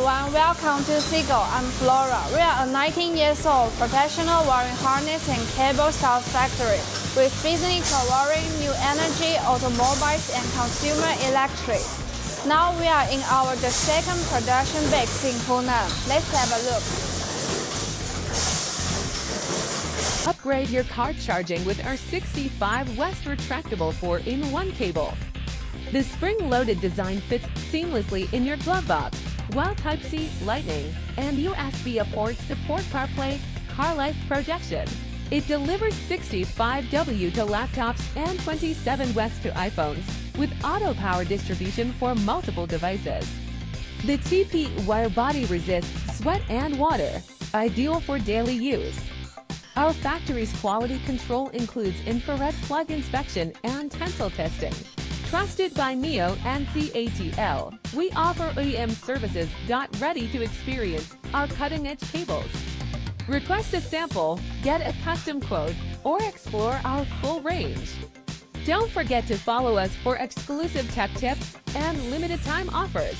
everyone, welcome to SIGOR. I'm Flora. We are a 19-year-old professional wiring harness and cable sales factory with business for wiring, new energy, automobiles, and consumer electric. Now we are in the second production base in Hunan. Let's have a look. Upgrade your car charging with our 65 West retractable 4-in-1 cable. The spring-loaded design fits seamlessly in your glove box, while Type-C, Lightning, and USB ports support CarPlay, car life projection. It delivers 65W to laptops and 27 West to iPhones, with auto power distribution for multiple devices. The TP wire body resists sweat and water, ideal for daily use. Our factory's quality control includes infrared plug inspection and tensile testing. Trusted by NEO and CATL, we offer OEM services ready to experience our cutting-edge cables. Request a sample, get a custom quote, or explore our full range. Don't forget to follow us for exclusive tech tips and limited time offers.